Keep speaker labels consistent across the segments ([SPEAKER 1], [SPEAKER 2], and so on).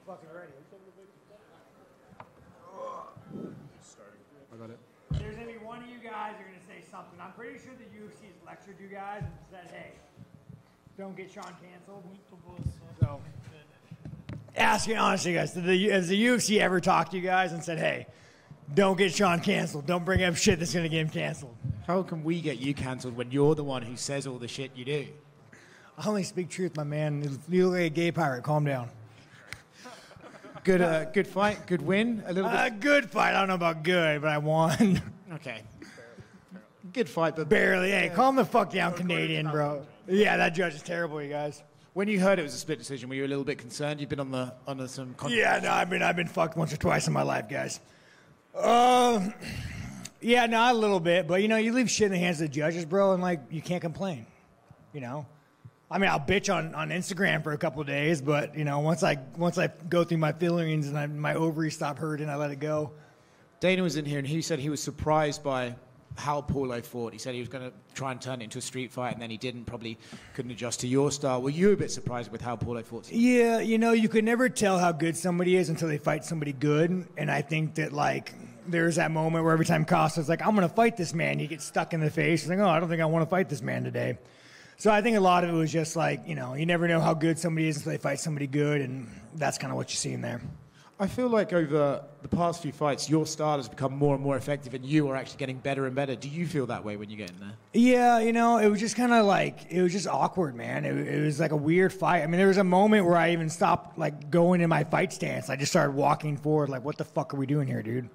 [SPEAKER 1] fucking ready.
[SPEAKER 2] I got it.
[SPEAKER 1] There's going to be one of you guys who are going to say something. I'm pretty sure the UFC has lectured you guys and said, hey, don't get Sean canceled. So, asking honestly, guys, has the UFC ever talked to you guys and said, hey, don't get Sean canceled. Don't bring up shit that's going to get him canceled.
[SPEAKER 3] How can we get you canceled when you're the one who says all the shit you do?
[SPEAKER 1] I only speak truth, my man. You look like a gay pirate. Calm down.
[SPEAKER 3] Good fight, good win. A little bit.
[SPEAKER 1] Good fight. I don't know about good, but I won.
[SPEAKER 3] Okay. Good fight, but
[SPEAKER 1] barely. Hey, calm the fuck down, Canadian, bro. Yeah, that judge is terrible, you guys.
[SPEAKER 3] When you heard it was a split decision, were you a little bit concerned? You've been on some.
[SPEAKER 1] Yeah, no, I've been fucked once or twice in my life, guys. Yeah, no, a little bit, but you know, you leave shit in the hands of the judges, bro, and like you can't complain. You know. I mean, I'll bitch on Instagram for a couple of days, but, you know, once I go through my feelings and my ovaries stop hurting, I let it go.
[SPEAKER 3] Dana was in here, and he said he was surprised by how Paulo fought. He said he was going to try and turn it into a street fight, and then he didn't, probably couldn't adjust to your style. Were you a bit surprised with how Paulo fought?
[SPEAKER 1] Yeah, you know, you could never tell how good somebody is until they fight somebody good, and I think that, like, there's that moment where every time Costa's like, I'm going to fight this man, he gets stuck in the face. He's like, oh, I don't think I want to fight this man today. So I think a lot of it was just like, you know, you never know how good somebody is until they fight somebody good, and that's kind of what you see in there.
[SPEAKER 3] I feel like over the past few fights, your style has become more and more effective, and you are actually getting better and better. Do you feel that way when you get in there?
[SPEAKER 1] Yeah, you know, it was just kind of like, it was just awkward, man. It was like a weird fight. I mean, there was a moment where I even stopped, like, going in my fight stance. I just started walking forward, like, what the fuck are we doing here, dude?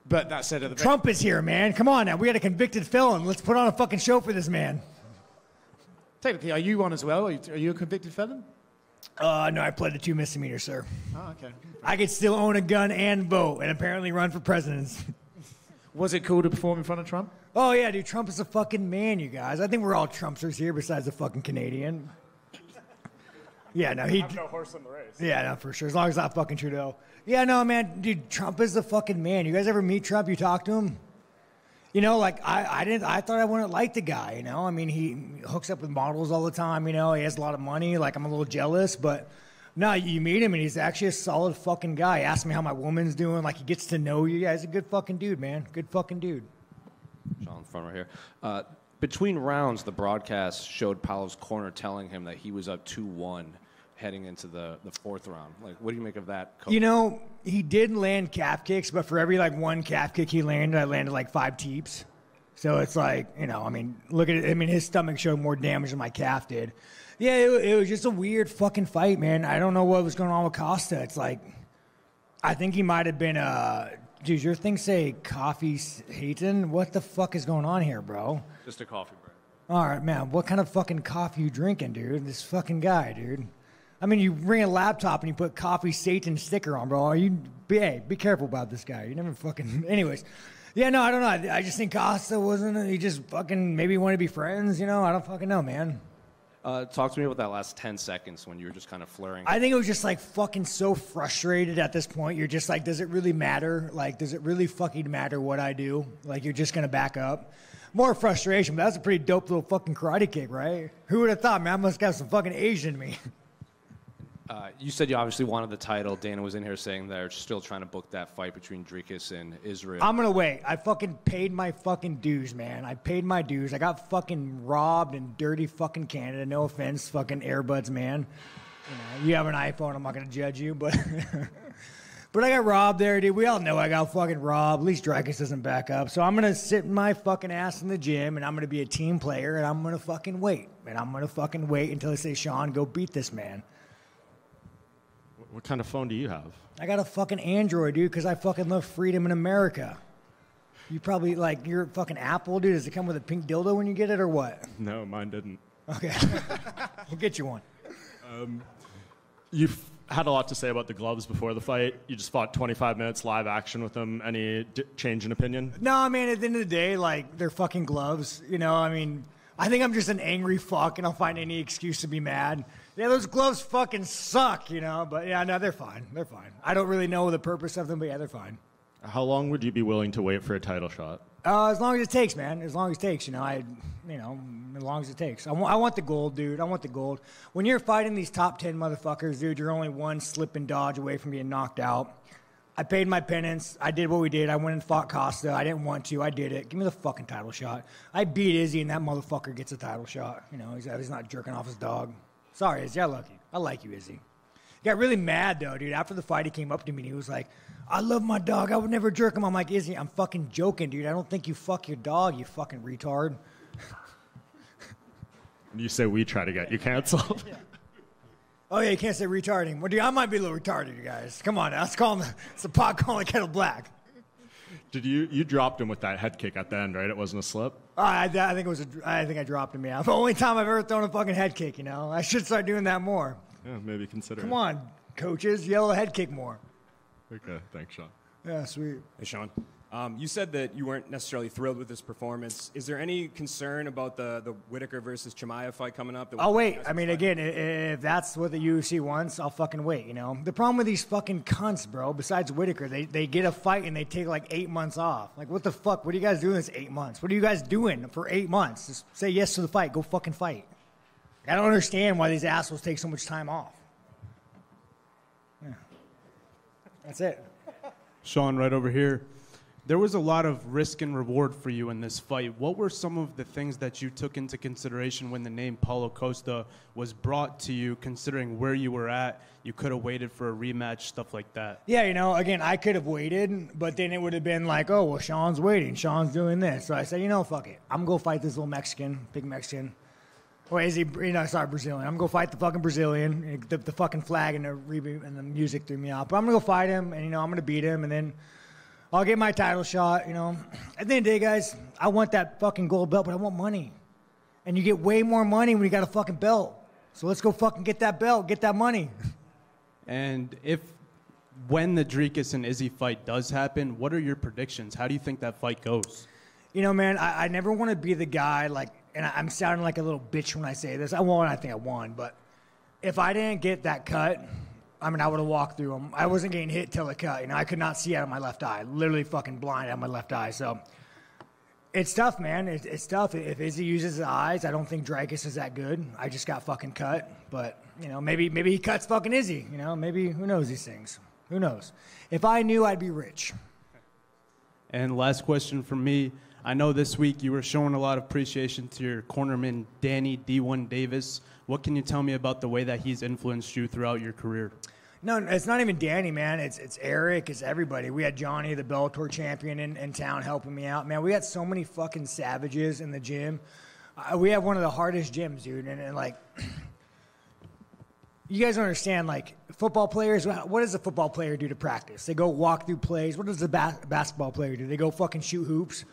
[SPEAKER 3] But that said,
[SPEAKER 1] Trump is here, man. Come on now. We got a convicted felon. Let's put on a fucking show for this man.
[SPEAKER 3] Technically, are you one as well? Are you a convicted felon?
[SPEAKER 1] No, I pled to 2 misdemeanors, sir.
[SPEAKER 3] Oh, okay.
[SPEAKER 1] I could still own a gun and vote, and apparently run for president.
[SPEAKER 3] Was it cool to perform in front of Trump?
[SPEAKER 1] Oh, yeah, dude. Trump is a fucking man, you guys. I think we're all Trumpsters here besides the fucking Canadian. Yeah, no, he...
[SPEAKER 2] I have no horse in the race.
[SPEAKER 1] Yeah, no, for sure. As long as it's not fucking Trudeau. Yeah, no, man, dude, Trump is the fucking man. You guys ever meet Trump? You talk to him? You know, like, I thought I wouldn't like the guy, you know? I mean, he hooks up with models all the time, you know? He has a lot of money. Like, I'm a little jealous, but no, you meet him, and he's actually a solid fucking guy. He asks me how my woman's doing. Like, he gets to know you. Yeah, he's a good fucking dude, man. Good fucking dude.
[SPEAKER 4] Sean, front right here. Between rounds, the broadcast showed Paulo's corner telling him that he was up 2-1 heading into the fourth round. Like, what do you make of that?
[SPEAKER 1] You know, he did land calf kicks, but for every, like, one calf kick he landed, I landed, like, 5 teeps. So it's like, you know, I mean, look at it. I mean, his stomach showed more damage than my calf did. Yeah, it was just a weird fucking fight, man. I don't know what was going on with Costa. It's like, I think he might have been, dude, your thing say coffee hating? What the fuck is going on here, bro?
[SPEAKER 4] Just a coffee break.
[SPEAKER 1] All right, man. What kind of fucking coffee you drinking, dude? This fucking guy, dude. I mean, you bring a laptop and you put coffee Satan sticker on, bro. Hey, be careful about this guy. You never fucking... Anyways. Yeah, no, I don't know. I just think Costa wasn't... He just fucking maybe wanted to be friends, you know? I don't fucking know, man.
[SPEAKER 4] Talk to me about that last 10 seconds when you were just kind of flaring.
[SPEAKER 1] I think it was just, like, fucking so frustrated at this point. You're just like, does it really matter? Like, does it really fucking matter what I do? Like, you're just going to back up? More frustration, but that's a pretty dope little fucking karate kick, right? Who would have thought, man? I must have some fucking Asian in me.
[SPEAKER 4] You said you obviously wanted the title. Dana was in here saying they're still trying to book that fight between Dricus and Israel.
[SPEAKER 1] I'm going to wait. I fucking paid my fucking dues, man. I paid my dues. I got fucking robbed in dirty fucking Canada. No offense, fucking Airbuds, man. You know, you have an iPhone. I'm not going to judge you, but... But I got robbed there, dude. We all know I got fucking robbed. At least Dricus doesn't back up. So I'm going to sit my fucking ass in the gym, and I'm going to be a team player, and I'm going to fucking wait. And I'm going to fucking wait until they say, Sean, go beat this man.
[SPEAKER 2] What kind of phone do you have?
[SPEAKER 1] I got a fucking Android, dude, because I fucking love freedom in America. You probably, like, you're fucking Apple, dude. Does it come with a pink dildo when you get it, or what?
[SPEAKER 2] No, mine didn't.
[SPEAKER 1] Okay. We'll get you one.
[SPEAKER 2] You've had a lot to say about the gloves before the fight. You just fought 25 minutes live action with them. Any change in opinion?
[SPEAKER 1] No, I mean, at the end of the day, like, they're fucking gloves. You know, I mean, I think I'm just an angry fuck, and I'll find any excuse to be mad. Yeah, those gloves fucking suck, you know? But, yeah, no, they're fine. They're fine. I don't really know the purpose of them, but, yeah, they're fine.
[SPEAKER 2] How long would you be willing to wait for a title shot?
[SPEAKER 1] As long as it takes, man. As long as it takes, as long as it takes. I want the gold, dude. I want the gold. When you're fighting these top 10 motherfuckers, dude, you're only one slip and dodge away from being knocked out. I paid my penance. I did what we did. I went and fought Costa. I didn't want to. I did it. Give me the fucking title shot. I beat Izzy, and that motherfucker gets a title shot. He's not jerking off his dog. Sorry, Izzy. I love you. I like you, Izzy. He got really mad, though, dude. After the fight, he came up to me, and he was like, I love my dog. I would never jerk him. I'm like, Izzy, I'm fucking joking, dude. I don't think you fuck your dog, you fucking retard.
[SPEAKER 2] You say we try to get you canceled.
[SPEAKER 1] Yeah. Oh, yeah, you can't say retarded anymore. Dude, I might be a little retarded, you guys. Come on now. It's a pot calling the kettle black.
[SPEAKER 2] Did you dropped him with that head kick at the end, right? It wasn't a slip?
[SPEAKER 1] I think I dropped him, yeah. The only time I've ever thrown a fucking head kick, I should start doing that more.
[SPEAKER 2] Yeah, maybe consider
[SPEAKER 1] Come on, coaches. Yell a head kick more.
[SPEAKER 2] Okay, thanks, Sean.
[SPEAKER 1] Yeah, sweet.
[SPEAKER 5] Hey, Sean. You said that you weren't necessarily thrilled with this performance. Is there any concern about the Whitaker versus Chimaev fight coming up?
[SPEAKER 1] I'll wait. I mean, again, if that's what the UFC wants, I'll fucking wait, The problem with these fucking cunts, bro, besides Whitaker, they get a fight and they take like 8 months off. Like, what the fuck? What are you guys doing this 8 months? What are you guys doing for 8 months? Just say yes to the fight. Go fucking fight. I don't understand why these assholes take so much time off. Yeah. That's it.
[SPEAKER 6] Sean, right over here. There was a lot of risk and reward for you in this fight. What were some of the things that you took into consideration when the name Paulo Costa was brought to you, considering where you were at? You could have waited for a rematch, stuff like that.
[SPEAKER 1] Yeah, again, I could have waited, but then it would have been like, oh, well, Sean's waiting. Sean's doing this. So I said, fuck it. I'm going to go fight this little Mexican, big Mexican. Or is he, sorry, Brazilian. I'm going to go fight the fucking Brazilian. The fucking flag and the music threw me out. But I'm going to go fight him, and, I'm going to beat him, and then I'll get my title shot, At the end of the day, guys, I want that fucking gold belt, but I want money. And you get way more money when you got a fucking belt. So let's go fucking get that belt, get that money.
[SPEAKER 6] And when the Dricus and Izzy fight does happen, what are your predictions? How do you think that fight goes?
[SPEAKER 1] Man, I never want to be the guy, and I'm sounding like a little bitch when I say this. I think I won, but if I didn't get that cut, I would have walked through them. I wasn't getting hit till it cut. I could not see out of my left eye. Literally fucking blind out of my left eye. So it's tough, man. It's tough. If Izzy uses his eyes, I don't think Dricus is that good. I just got fucking cut. But, maybe he cuts fucking Izzy. Maybe, who knows these things? Who knows? If I knew, I'd be rich.
[SPEAKER 6] And last question from me. I know this week you were showing a lot of appreciation to your cornerman, Danny D1 Davis. What can you tell me about the way that he's influenced you throughout your career?
[SPEAKER 1] No, it's not even Danny, man. It's Eric. It's everybody. We had Johnny, the Bellator champion, in town helping me out. Man, we got so many fucking savages in the gym. We have one of the hardest gyms, dude. And you guys don't understand, football players, what does a football player do to practice? They go walk through plays. What does a basketball player do? They go fucking shoot hoops.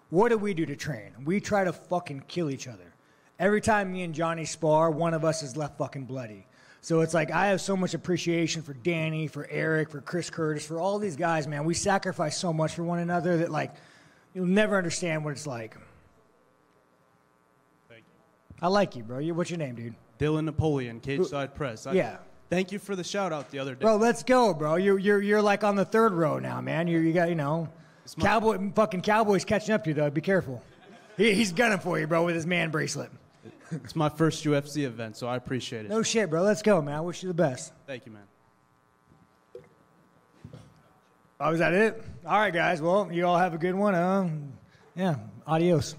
[SPEAKER 1] What do we do to train? We try to fucking kill each other. Every time me and Johnny spar, one of us is left fucking bloody. So it's I have so much appreciation for Danny, for Eric, for Chris Curtis, for all these guys, man. We sacrifice so much for one another that, you'll never understand what it's like.
[SPEAKER 6] Thank you.
[SPEAKER 1] I like you, bro. What's your name, dude?
[SPEAKER 6] Dylan Napoleon, Cage Side Press.
[SPEAKER 1] Yeah.
[SPEAKER 6] Thank you for the shout out the other day.
[SPEAKER 1] Bro, let's go, bro. You're on the third row now, man. You got, Cowboy's catching up to you, though. Be careful. He's gunning for you, bro, with his man bracelet.
[SPEAKER 6] It's my first UFC event, so I appreciate it.
[SPEAKER 1] No shit, bro. Let's go, man. I wish you the best.
[SPEAKER 6] Thank you, man.
[SPEAKER 1] Oh, is that it? All right, guys. Well, you all have a good one. Yeah, adios.